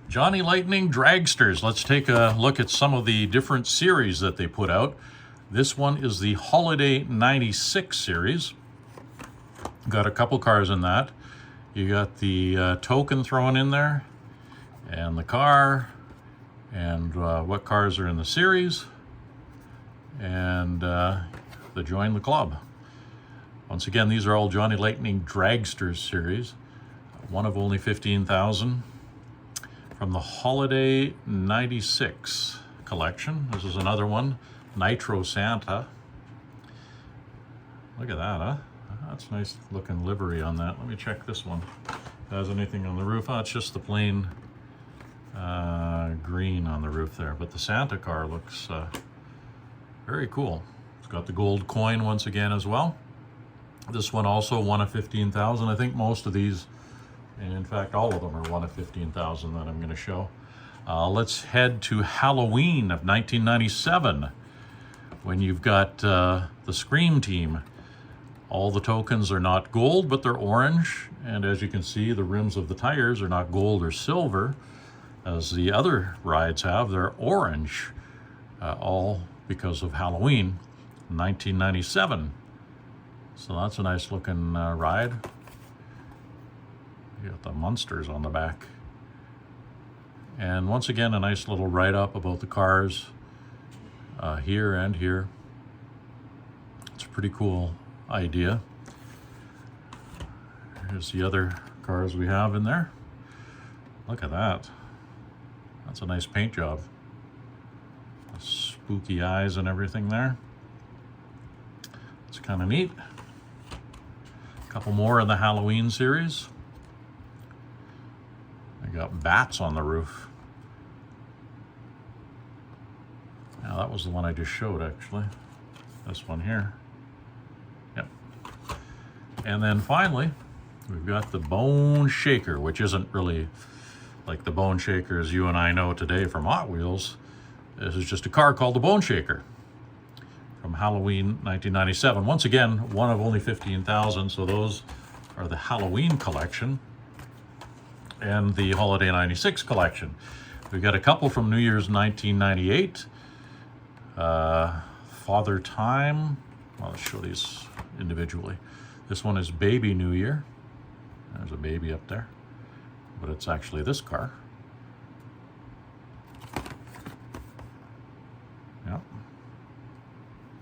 Johnny Lightning Dragsters. Let's take a look at some of the different series that they put out. This one is the Holiday 96 series. Got a couple cars in that. You got the token thrown in there, and the car, and what cars are in the series, and the Join the Club. Once again, these are all Johnny Lightning Dragsters series. One of only 15,000. From the Holiday 96 collection. This is another one, Nitro Santa. Look at that, huh? That's nice looking livery on that. Let me check this one. If it has anything on the roof. Oh, it's just the plain green on the roof there. But the Santa car looks very cool. It's got the gold coin once again as well. This one also one of 15,000. I think most of these, and in fact, all of them are one of 15,000 that I'm going to show. Let's head to Halloween of 1997, when you've got the Scream team. All the tokens are not gold, but they're orange. And as you can see, the rims of the tires are not gold or silver, as the other rides have. They're orange, all because of Halloween 1997. So that's a nice looking ride. You got the monsters on the back. And once again, a nice little write-up about the cars here and here. It's a pretty cool idea. Here's the other cars we have in there. Look at that. That's a nice paint job. The spooky eyes and everything there. It's kind of neat. A couple more in the Halloween series. I got bats on the roof. Now that was the one I just showed, actually. This one here. Yep. And then finally, we've got the Bone Shaker, which isn't really like the Bone Shakers you and I know today from Hot Wheels. This is just a car called the Bone Shaker from Halloween 1997. Once again, one of only 15,000, so those are the Halloween collection and the Holiday 96 collection. We've got a couple from New Year's 1998. Father Time. Well, let's show these individually. This one is Baby New Year. There's a baby up there, but it's actually this car. Yep.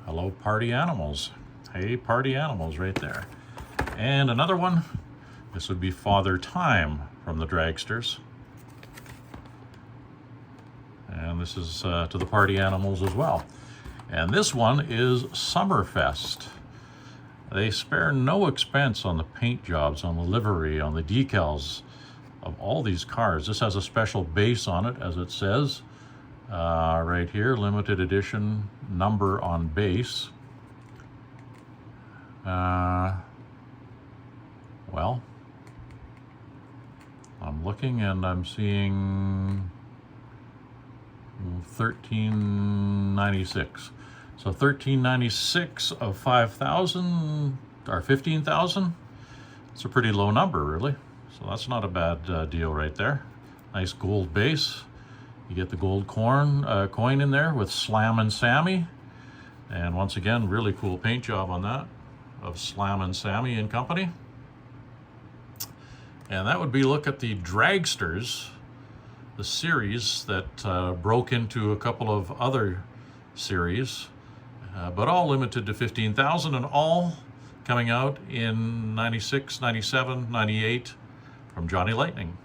Hello, Party Animals. Hey, Party Animals right there. And another one. This would be Father Time from the Dragsters. And this is to the Party Animals as well. And this one is Summerfest. They spare no expense on the paint jobs, on the livery, on the decals of all these cars. This has a special base on it, as it says right here, limited edition number on base. Well, I'm looking and I'm seeing 1396. So 1396 of 5,000 or 15,000. It's a pretty low number, really. So that's not a bad deal right there. Nice gold base. You get the gold coin in there with Slammin' Sammy. And once again, really cool paint job on that of Slammin' Sammy and company. And that would be look at the Dragsters, the series that broke into a couple of other series, but all limited to 15,000 and all coming out in 96, 97, 98 from Johnny Lightning.